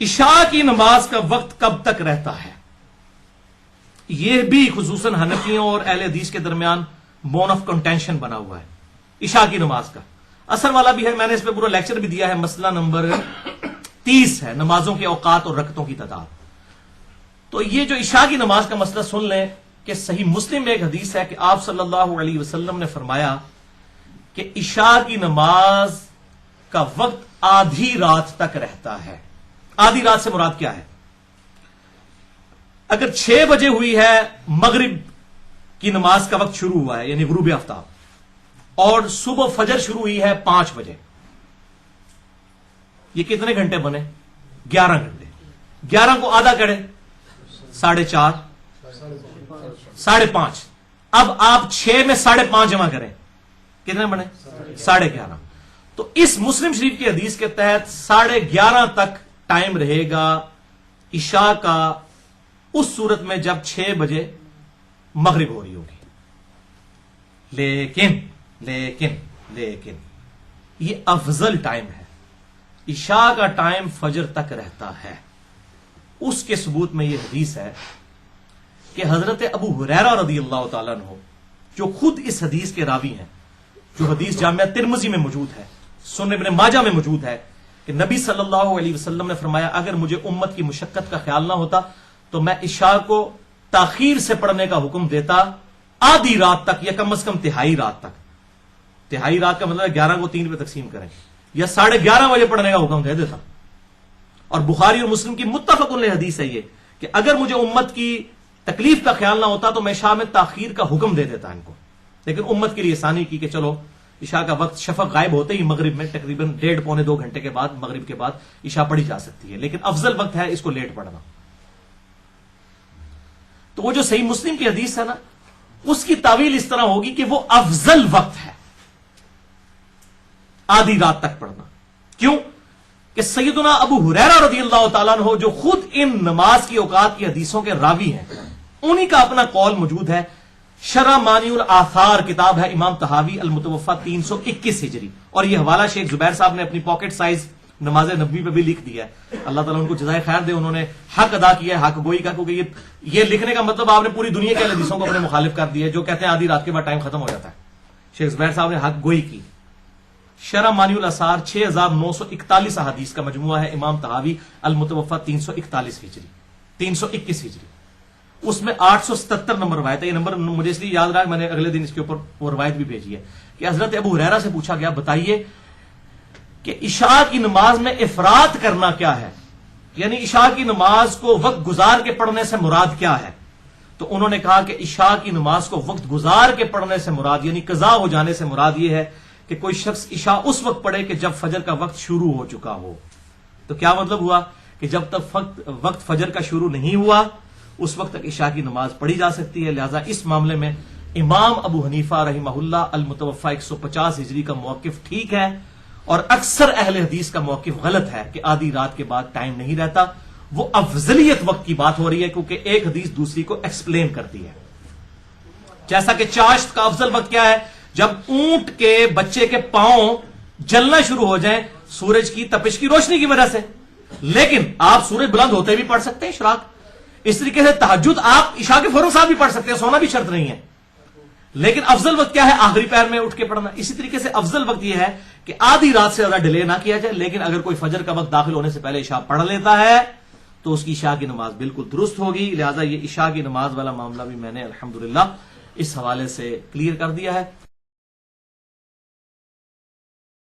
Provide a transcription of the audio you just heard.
عشاء کی نماز کا وقت کب تک رہتا ہے؟ یہ بھی خصوصاً حنفیوں اور اہل حدیث کے درمیان بون آف کنٹینشن بنا ہوا ہے عشاء کی نماز کا. اثر والا بھی ہے، میں نے اس پہ پورا لیکچر بھی دیا ہے، مسئلہ نمبر 30 ہے، نمازوں کے اوقات اور رکعتوں کی تعداد. تو یہ جو عشاء کی نماز کا مسئلہ سن لیں کہ صحیح مسلم میں ایک حدیث ہے کہ آپ صلی اللہ علیہ وسلم نے فرمایا کہ عشاء کی نماز کا وقت آدھی رات تک رہتا ہے. آدھی رات سے مراد کیا ہے؟ اگر 6 بجے ہوئی ہے مغرب کی نماز کا وقت شروع ہوا ہے یعنی غروب آفتاب، اور صبح فجر شروع ہوئی ہے 5 بجے، یہ کتنے گھنٹے بنے؟ 11 گھنٹے. 11 کو آدھا کریں 4.5 5.5. اب آپ 6 میں 5.5 جمع کریں، کتنے بنے؟ 11.5. تو اس مسلم شریف کی حدیث کے تحت 11:30 تک ٹائم رہے گا عشاء کا، اس صورت میں جب 6 بجے مغرب ہو رہی ہوگی. لیکن یہ افضل ٹائم ہے. عشاء کا ٹائم فجر تک رہتا ہے. اس کے ثبوت میں یہ حدیث ہے کہ حضرت ابو ہریرہ رضی اللہ تعالیٰ عنہ، جو خود اس حدیث کے راوی ہیں، جو حدیث جامعہ ترمذی میں موجود ہے، سنن ابن ماجہ میں موجود ہے، کہ نبی صلی اللہ علیہ وسلم نے فرمایا اگر مجھے امت کی مشقت کا خیال نہ ہوتا تو میں عشاء کو تاخیر سے پڑھنے کا حکم دیتا آدھی رات تک، یا کم از کم تہائی رات تک. تہائی رات کا مطلب 11 کو 3 پہ تقسیم کریں، یا 11:30 بجے پڑھنے کا حکم دے دیتا. اور بخاری اور مسلم کی متفق علیہ حدیث ہے یہ کہ اگر مجھے امت کی تکلیف کا خیال نہ ہوتا تو میں عشاء میں تاخیر کا حکم دے دیتا ان کو. لیکن امت کے لیے آسانی کی کہ چلو عشاء کا وقت شفق غائب ہوتے ہی مغرب میں تقریباً 1.5-2 گھنٹے کے بعد، مغرب کے بعد عشاء پڑھی جا سکتی ہے، لیکن افضل وقت ہے اس کو لیٹ پڑھنا. تو وہ جو صحیح مسلم کی حدیث ہے نا، اس کی تعویل اس طرح ہوگی کہ وہ افضل وقت ہے آدھی رات تک پڑھنا. کیوں؟ کہ سیدنا ابو ہریرہ رضی اللہ تعالیٰ عنہ، جو خود ان نماز کی اوقات کی حدیثوں کے راوی ہیں، انہی کا اپنا قول موجود ہے. شرح مانی الاثار کتاب ہے امام طحاوی، المتوفی 321 ہجری، اور یہ حوالہ شیخ زبیر صاحب نے اپنی پاکٹ سائز نماز نبوی پہ بھی لکھ دیا ہے. اللہ تعالیٰ ان کو جزائے خیر دے، انہوں نے حق ادا کیا ہے، حق گوئی کا. کیونکہ یہ لکھنے کا مطلب آپ نے پوری دنیا کے حدیثوں کو اپنے مخالف کر دیا ہے جو کہتے ہیں آدھی رات کے بعد ٹائم ختم ہو جاتا ہے. شیخ زبیر صاحب نے حق گوئی کی. شرح مانی الاثار 6941 احادیث کا مجموعہ ہے، امام طحاوی، المتوفی 341 ہجری، 321 ہجری. اس میں 877 نمبر روایت ہے. یہ نمبر مجھے اس لیے یاد رہا، میں نے اگلے دن اس کے اوپر وہ روایت بھی بھیجی ہے کہ حضرت ابو ہریرہ سے پوچھا گیا بتائیے کہ عشاء کی نماز میں افراط کرنا کیا ہے، یعنی عشاء کی نماز کو وقت گزار کے پڑھنے سے مراد کیا ہے. تو انہوں نے کہا کہ عشاء کی نماز کو وقت گزار کے پڑھنے سے مراد، یعنی قضا ہو جانے سے مراد یہ ہے کہ کوئی شخص عشاء اس وقت پڑھے کہ جب فجر کا وقت شروع ہو چکا ہو. تو کیا مطلب ہوا کہ جب تک وقت فجر کا شروع نہیں ہوا اس وقت تک عشاء کی نماز پڑھی جا سکتی ہے. لہذا اس معاملے میں امام ابو حنیفہ رحمہ اللہ المتوفی 150 ہجری کا موقف ٹھیک ہے، اور اکثر اہل حدیث کا موقف غلط ہے کہ آدھی رات کے بعد ٹائم نہیں رہتا. وہ افضلیت وقت کی بات ہو رہی ہے کیونکہ ایک حدیث دوسری کو ایکسپلین کرتی ہے. جیسا کہ چاشت کا افضل وقت کیا ہے؟ جب اونٹ کے بچے کے پاؤں جلنا شروع ہو جائیں سورج کی تپش کی روشنی کی وجہ سے. لیکن آپ سورج بلند ہوتے بھی پڑھ سکتے ہیں اشراق. اس طریقے سے تہجد آپ عشاء کے فوراً ساتھ بھی پڑھ سکتے ہیں، سونا بھی شرط نہیں ہے. لیکن افضل وقت کیا ہے؟ آخری پہر میں اٹھ کے پڑھنا. اسی طریقے سے افضل وقت یہ ہے کہ آدھی رات سے زیادہ ڈیلے نہ کیا جائے. لیکن اگر کوئی فجر کا وقت داخل ہونے سے پہلے عشاء پڑھ لیتا ہے تو اس کی عشاء کی نماز بالکل درست ہوگی. لہٰذا یہ عشاء کی نماز والا معاملہ بھی میں نے الحمدللہ اس حوالے سے کلیئر کر دیا ہے.